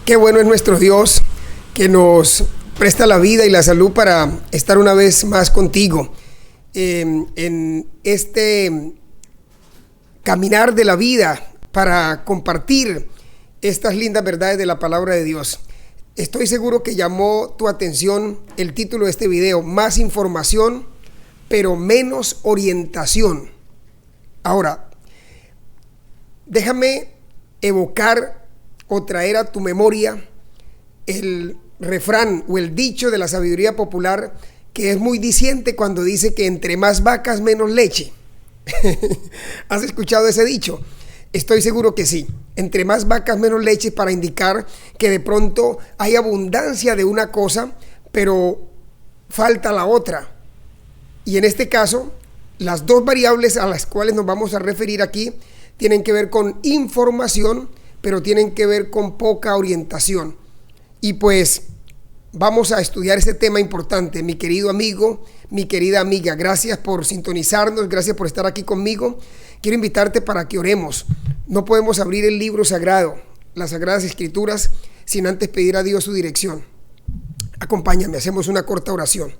Qué bueno es nuestro Dios que nos presta la vida y la salud para estar una vez más contigo en este caminar de la vida para compartir estas lindas verdades de la palabra de Dios. Estoy seguro que llamó tu atención el título de este video: más información pero menos orientación. Ahora, déjame evocar o traer a tu memoria el refrán o el dicho de la sabiduría popular, que es muy diciente cuando dice que entre más vacas menos leche. ¿Has escuchado ese dicho? Estoy seguro que sí. Entre más vacas menos leche, para indicar que de pronto hay abundancia de una cosa pero falta la otra. Y en este caso, las dos variables a las cuales nos vamos a referir aquí tienen que ver con información, pero tienen que ver con poca orientación. Y pues vamos a estudiar este tema importante, mi querido amigo, mi querida amiga. Gracias por sintonizarnos, gracias por estar aquí conmigo. Quiero invitarte para que oremos. No podemos abrir el libro sagrado, las Sagradas Escrituras, sin antes pedir a Dios su dirección. Acompáñame, hacemos una corta oración.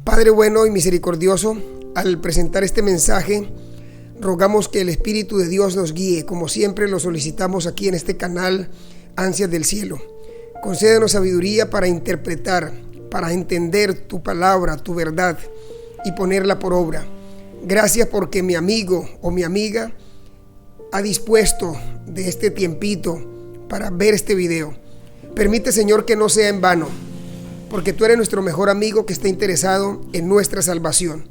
Padre bueno y misericordioso, al presentar este mensaje, rogamos que el Espíritu de Dios nos guíe, como siempre lo solicitamos aquí en este canal Ansias del Cielo. Concédenos sabiduría para interpretar, para entender tu palabra, tu verdad y ponerla por obra. Gracias porque mi amigo o mi amiga ha dispuesto de este tiempito para ver este video. Permite, Señor, que no sea en vano, porque tú eres nuestro mejor amigo que está interesado en nuestra salvación.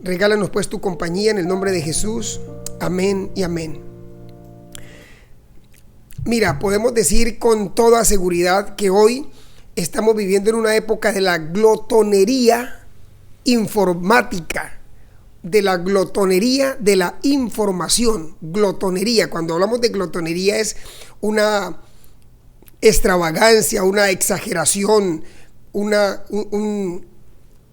Regálanos pues tu compañía en el nombre de Jesús. Amén y amén. Mira, podemos decir con toda seguridad que hoy estamos viviendo en una época de la glotonería informática, de la glotonería de la información. Glotonería, cuando hablamos de glotonería, es una extravagancia, una exageración,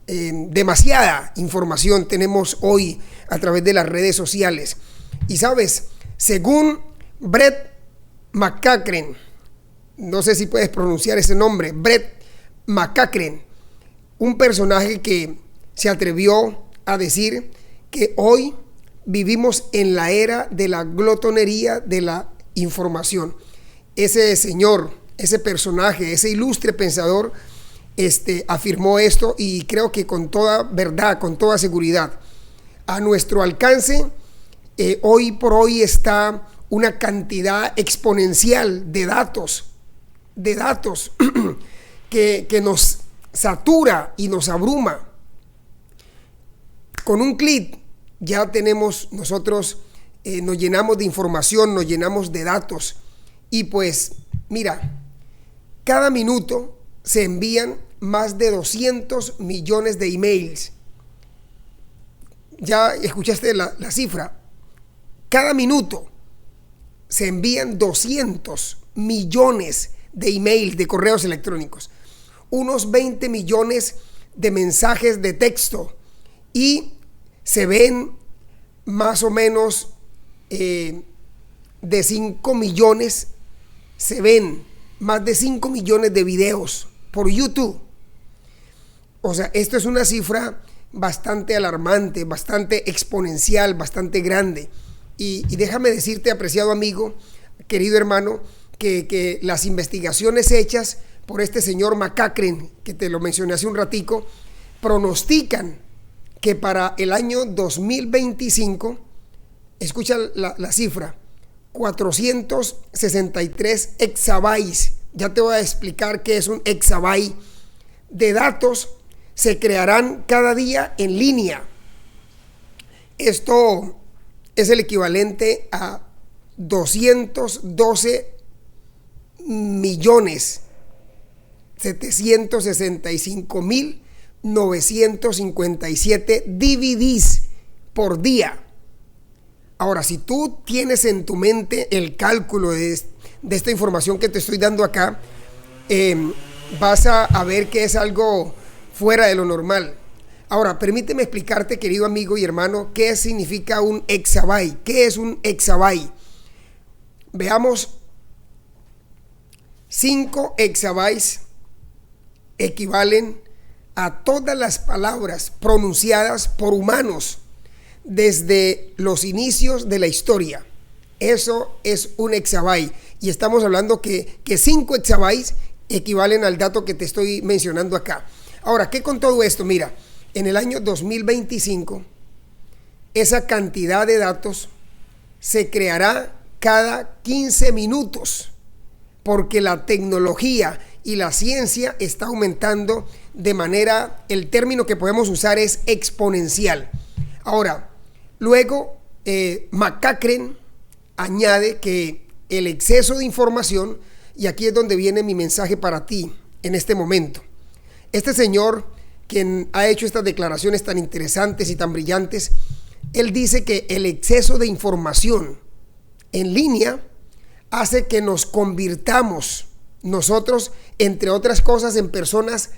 demasiada información tenemos hoy a través de las redes sociales. Y sabes, según Brett McCracken, no sé si puedes pronunciar ese nombre, Brett McCracken, un personaje que se atrevió a decir que hoy vivimos en la era de la glotonería de la información. Ese señor, ese personaje, ese ilustre pensador afirmó esto, y creo que con toda verdad, con toda seguridad. A nuestro alcance hoy por hoy está una cantidad exponencial de datos que nos satura y nos abruma. Con un clic ya tenemos nosotros, nos llenamos de información, nos llenamos de datos. Y pues mira, cada minuto se envían más de 200 millones de emails. Ya escuchaste la cifra. Cada minuto se envían 200 millones de emails, de correos electrónicos, unos 20 millones de mensajes de texto, y se ven más o menos de 5 millones, se ven más de 5 millones de videos por YouTube. O sea, esto es una cifra bastante alarmante, bastante exponencial, bastante grande. Y déjame decirte, apreciado amigo, querido hermano, que las investigaciones hechas por este señor McCracken, que te lo mencioné hace un ratico, pronostican que para el año 2025, escucha la cifra, 463 exabytes, ya te voy a explicar qué es un exabyte, de datos se crearán cada día en línea. Esto es el equivalente a 212.765.957 DVDs por día. Ahora, si tú tienes en tu mente el cálculo de esta información que te estoy dando acá, vas a ver que es algo fuera de lo normal. Ahora, permíteme explicarte, querido amigo y hermano, qué significa un exabyte. ¿Qué es un exabyte? Veamos 5 exabytes equivalen a todas las palabras pronunciadas por humanos desde los inicios de la historia. Eso es un exabyte. Y estamos hablando que 5 exabytes equivalen al dato que te estoy mencionando acá. Ahora, ¿qué con todo esto? Mira, en el año 2025, esa cantidad de datos se creará cada 15 minutos, porque la tecnología y la ciencia está aumentando de manera, el término que podemos usar es exponencial. Ahora, luego McCracken añade que el exceso de información, y aquí es donde viene mi mensaje para ti en este momento. Este señor, quien ha hecho estas declaraciones tan interesantes y tan brillantes, él dice que el exceso de información en línea hace que nos convirtamos nosotros, entre otras cosas, en personas,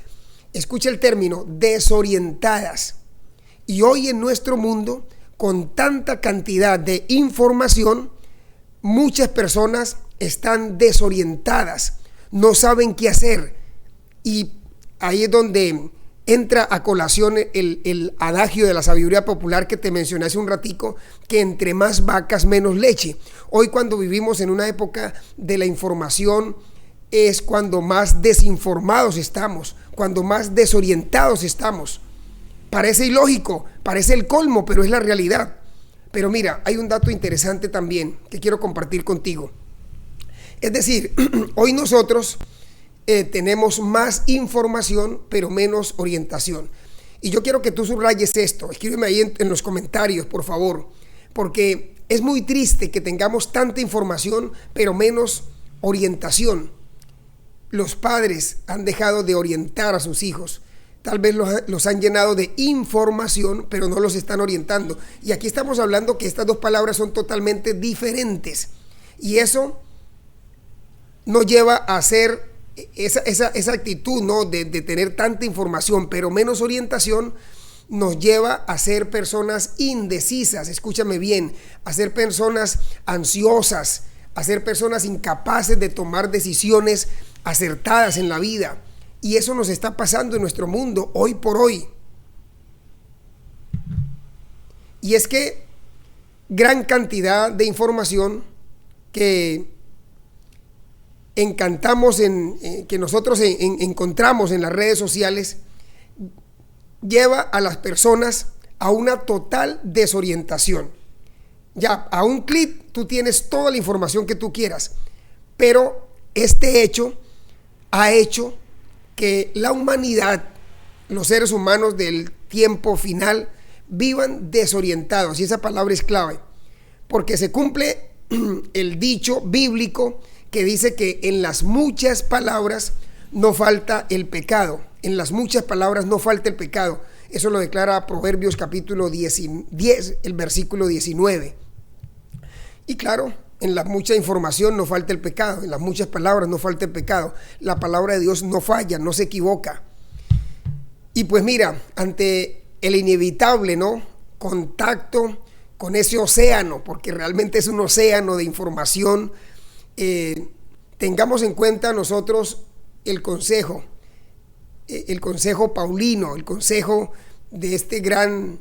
escucha el término, desorientadas. Y hoy en nuestro mundo, con tanta cantidad de información, muchas personas están desorientadas, no saben qué hacer. Y ahí es donde entra a colación el adagio de la sabiduría popular que te mencioné hace un ratico, que entre más vacas menos leche. Hoy, cuando vivimos en una época de la información, es cuando más desinformados estamos, cuando más desorientados estamos. Parece ilógico, parece el colmo, pero es la realidad. Pero mira, hay un dato interesante también que quiero compartir contigo. Es decir, hoy nosotros tenemos más información, pero menos orientación. Y yo quiero que tú subrayes esto. Escríbeme ahí en los comentarios, por favor, porque es muy triste que tengamos tanta información, pero menos orientación. Los padres han dejado de orientar a sus hijos. Tal vez los han llenado de información, pero no los están orientando. Y aquí estamos hablando que estas dos palabras son totalmente diferentes. Y eso nos lleva a hacer esa actitud, ¿no? de tener tanta información, pero menos orientación, nos lleva a ser personas indecisas. Escúchame bien, a ser personas ansiosas, a ser personas incapaces de tomar decisiones acertadas en la vida. Y eso nos está pasando en nuestro mundo hoy por hoy. Y es que gran cantidad de información que que nosotros encontramos en las redes sociales lleva a las personas a una total desorientación. Ya a un clic tú tienes toda la información que tú quieras, pero este hecho ha hecho que la humanidad, los seres humanos del tiempo final, vivan desorientados. Y esa palabra es clave, porque se cumple el dicho bíblico que dice que en las muchas palabras no falta el pecado. En las muchas palabras no falta el pecado. Eso lo declara Proverbios capítulo 10, el versículo 19. Y claro, en la mucha información no falta el pecado, en las muchas palabras no falta el pecado. La palabra de Dios no falla, no se equivoca. Y pues mira, ante el inevitable, ¿no?, contacto con ese océano, porque realmente es un océano de información, tengamos en cuenta nosotros el consejo paulino, el consejo de este gran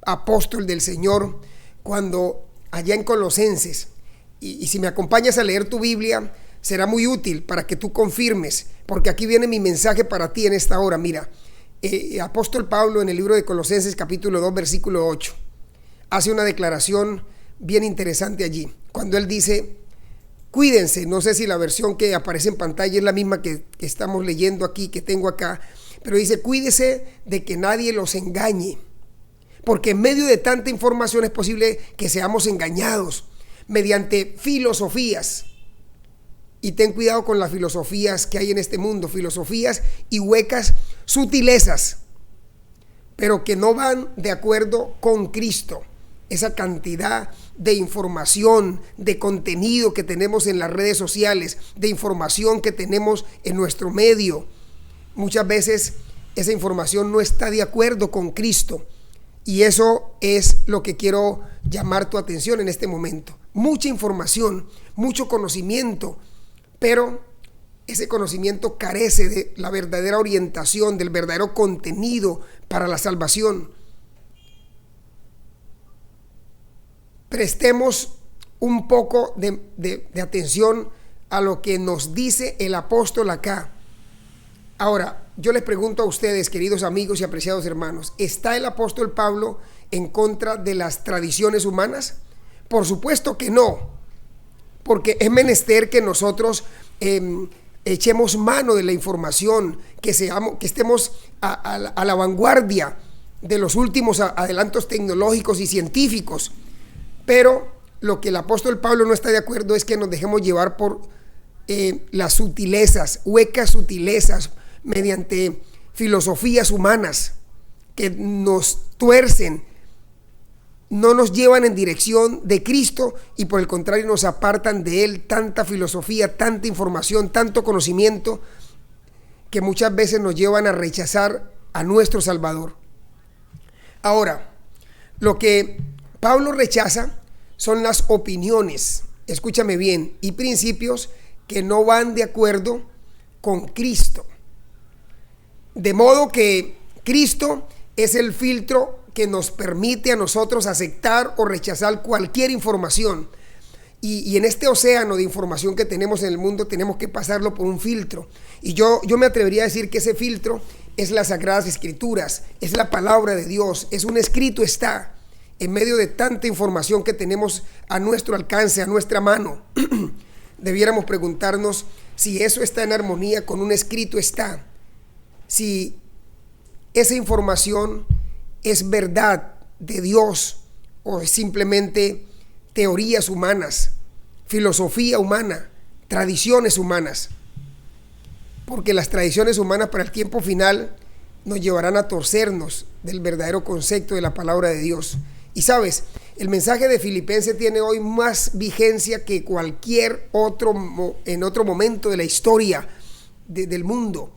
apóstol del Señor, cuando allá en Colosenses, y si me acompañas a leer tu Biblia, será muy útil para que tú confirmes, porque aquí viene mi mensaje para ti en esta hora. Mira, apóstol Pablo en el libro de Colosenses capítulo 2 versículo 8 hace una declaración bien interesante allí, cuando él dice: cuídense. No sé si la versión que aparece en pantalla es la misma que estamos leyendo aquí, que tengo acá, pero dice: cuídese de que nadie los engañe, porque en medio de tanta información es posible que seamos engañados mediante filosofías. Y ten cuidado con las filosofías que hay en este mundo, filosofías y huecas sutilezas, pero que no van de acuerdo con Cristo. Esa cantidad de información, de contenido que tenemos en las redes sociales, de información que tenemos en nuestro medio, muchas veces esa información no está de acuerdo con Cristo. Y eso es lo que quiero llamar tu atención en este momento. Mucha información, mucho conocimiento, pero ese conocimiento carece de la verdadera orientación, del verdadero contenido para la salvación. Prestemos un poco de atención a lo que nos dice el apóstol acá. Ahora, yo les pregunto a ustedes, queridos amigos y apreciados hermanos, ¿está el apóstol Pablo en contra de las tradiciones humanas? Por supuesto que no, porque es menester que nosotros echemos mano de la información, que estemos a la vanguardia de los últimos adelantos tecnológicos y científicos. Pero lo que el apóstol Pablo no está de acuerdo es que nos dejemos llevar por las sutilezas, huecas sutilezas, mediante filosofías humanas que nos tuercen, no nos llevan en dirección de Cristo y por el contrario nos apartan de Él. Tanta filosofía, tanta información, tanto conocimiento que muchas veces nos llevan a rechazar a nuestro Salvador. Ahora, lo que Pablo rechaza son las opiniones, escúchame bien, y principios que no van de acuerdo con Cristo. De modo que Cristo es el filtro que nos permite a nosotros aceptar o rechazar cualquier información. Y en este océano de información que tenemos en el mundo tenemos que pasarlo por un filtro. Y yo me atrevería a decir que ese filtro es las Sagradas Escrituras, es la palabra de Dios, es un escrito está. En medio de tanta información que tenemos a nuestro alcance, a nuestra mano, debiéramos preguntarnos si eso está en armonía con un escrito está. Si esa información es verdad de Dios o es simplemente teorías humanas, filosofía humana, tradiciones humanas. Porque las tradiciones humanas para el tiempo final nos llevarán a torcernos del verdadero concepto de la palabra de Dios. Y sabes, el mensaje de Filipenses tiene hoy más vigencia que cualquier otro en otro momento de la historia del mundo.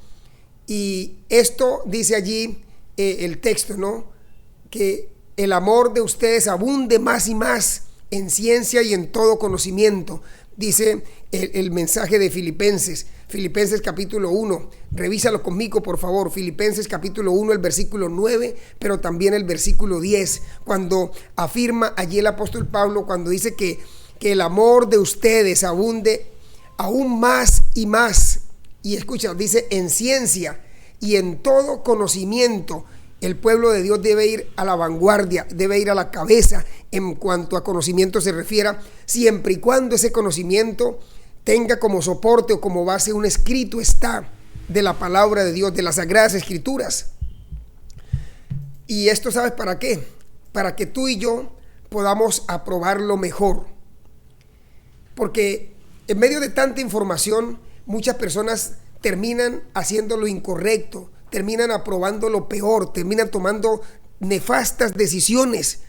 Y esto dice allí el texto, ¿no? Que el amor de ustedes abunde más y más en ciencia y en todo conocimiento, dice el mensaje de Filipenses. Filipenses capítulo 1, revísalo conmigo por favor. Filipenses capítulo 1, el versículo 9, pero también el versículo 10, cuando afirma allí el apóstol Pablo, cuando dice que el amor de ustedes abunde aún más y más. Y escucha, dice en ciencia y en todo conocimiento. El pueblo de Dios debe ir a la vanguardia, debe ir a la cabeza en cuanto a conocimiento se refiera, siempre y cuando ese conocimiento tenga como soporte o como base un escrito está de la palabra de Dios, de las Sagradas Escrituras. Y esto, ¿sabes para qué? Para que tú y yo podamos aprobarlo mejor. Porque en medio de tanta información, muchas personas terminan haciendo lo incorrecto, terminan aprobando lo peor, terminan tomando nefastas decisiones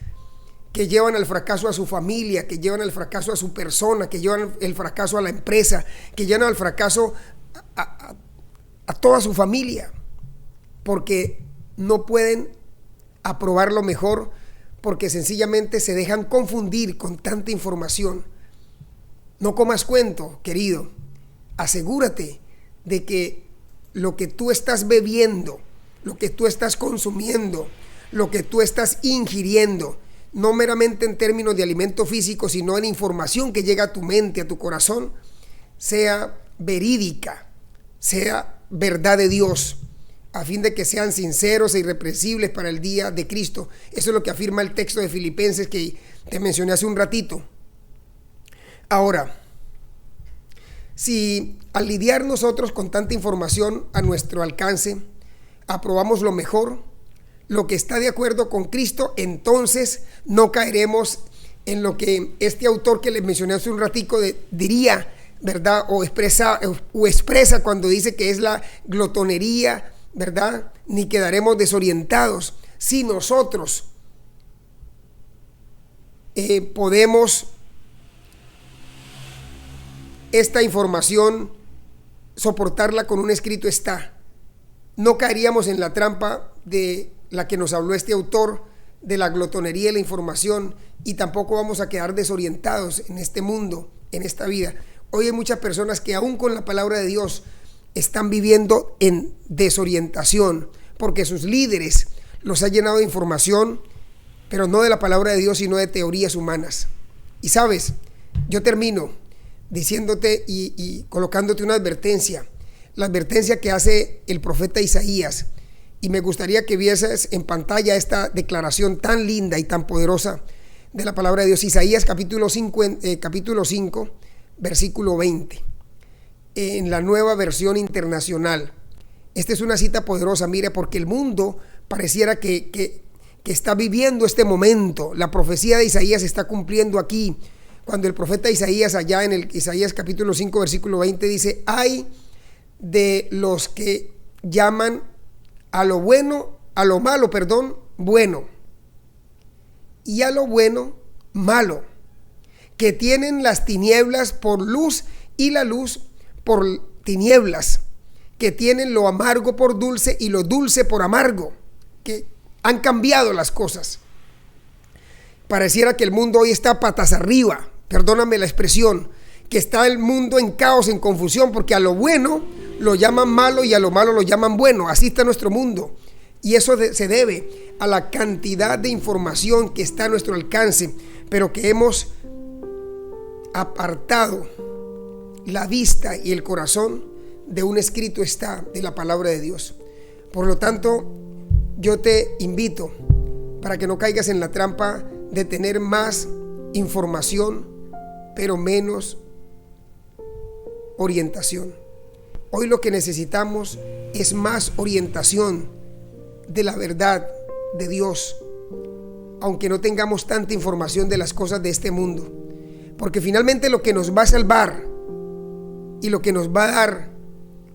que llevan al fracaso a su familia, que llevan al fracaso a su persona, que llevan el fracaso a la empresa, que llevan al fracaso a toda su familia, porque no pueden aprobarlo mejor, porque sencillamente se dejan confundir con tanta información. No comas cuento, querido. Asegúrate de que lo que tú estás bebiendo, lo que tú estás consumiendo, lo que tú estás ingiriendo, no meramente en términos de alimento físico, sino en información que llega a tu mente, a tu corazón, sea verídica, sea verdad de Dios, a fin de que sean sinceros e irreprensibles para el día de Cristo. Eso es lo que afirma el texto de Filipenses que te mencioné hace un ratito. Ahora, si al lidiar nosotros con tanta información a nuestro alcance, aprobamos lo mejor, lo que está de acuerdo con Cristo, entonces no caeremos en lo que este autor que les mencioné hace un ratico diría, ¿verdad? O expresa cuando dice que es la glotonería, ¿verdad? Ni quedaremos desorientados si nosotros podemos esta información soportarla con un escrito está. No caeríamos en la trampa de la que nos habló este autor, de la glotonería y la información, y tampoco vamos a quedar desorientados en este mundo, en esta vida. Hoy hay muchas personas que aún con la palabra de Dios están viviendo en desorientación porque sus líderes los han llenado de información, pero no de la palabra de Dios, sino de teorías humanas. Y sabes, yo termino diciéndote y colocándote una advertencia, la advertencia que hace el profeta Isaías, y me gustaría que vieses en pantalla esta declaración tan linda y tan poderosa de la palabra de Dios. Isaías capítulo 5, versículo 20, en la Nueva Versión Internacional. Esta es una cita poderosa, mire, porque el mundo pareciera que está viviendo este momento. La profecía de Isaías se está cumpliendo aquí, cuando el profeta Isaías, allá en el Isaías capítulo 5, versículo 20, dice: ay de los que llaman a lo bueno, a lo malo, bueno, y a lo bueno, malo, que tienen las tinieblas por luz y la luz por tinieblas, que tienen lo amargo por dulce y lo dulce por amargo, que han cambiado las cosas. Pareciera que el mundo hoy está patas arriba, perdóname la expresión, que está el mundo en caos, en confusión, porque a lo bueno lo llaman malo y a lo malo lo llaman bueno. Así está nuestro mundo. Y eso se debe a la cantidad de información que está a nuestro alcance, pero que hemos apartado la vista y el corazón de un escrito está de la palabra de Dios. Por lo tanto, yo te invito para que no caigas en la trampa de tener más información, pero menos orientación. Hoy lo que necesitamos es más orientación de la verdad de Dios, aunque no tengamos tanta información de las cosas de este mundo, porque finalmente lo que nos va a salvar y lo que nos va a dar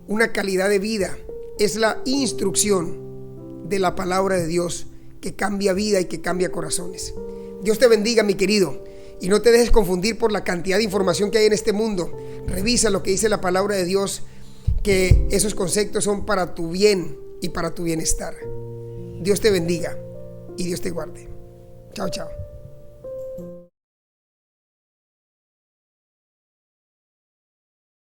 una calidad de vida es la instrucción de la palabra de Dios, que cambia vida y que cambia corazones. Dios te bendiga, mi querido, y no te dejes confundir por la cantidad de información que hay en este mundo. Revisa lo que dice la palabra de Dios, que esos conceptos son para tu bien y para tu bienestar. Dios te bendiga y Dios te guarde. Chao, chao.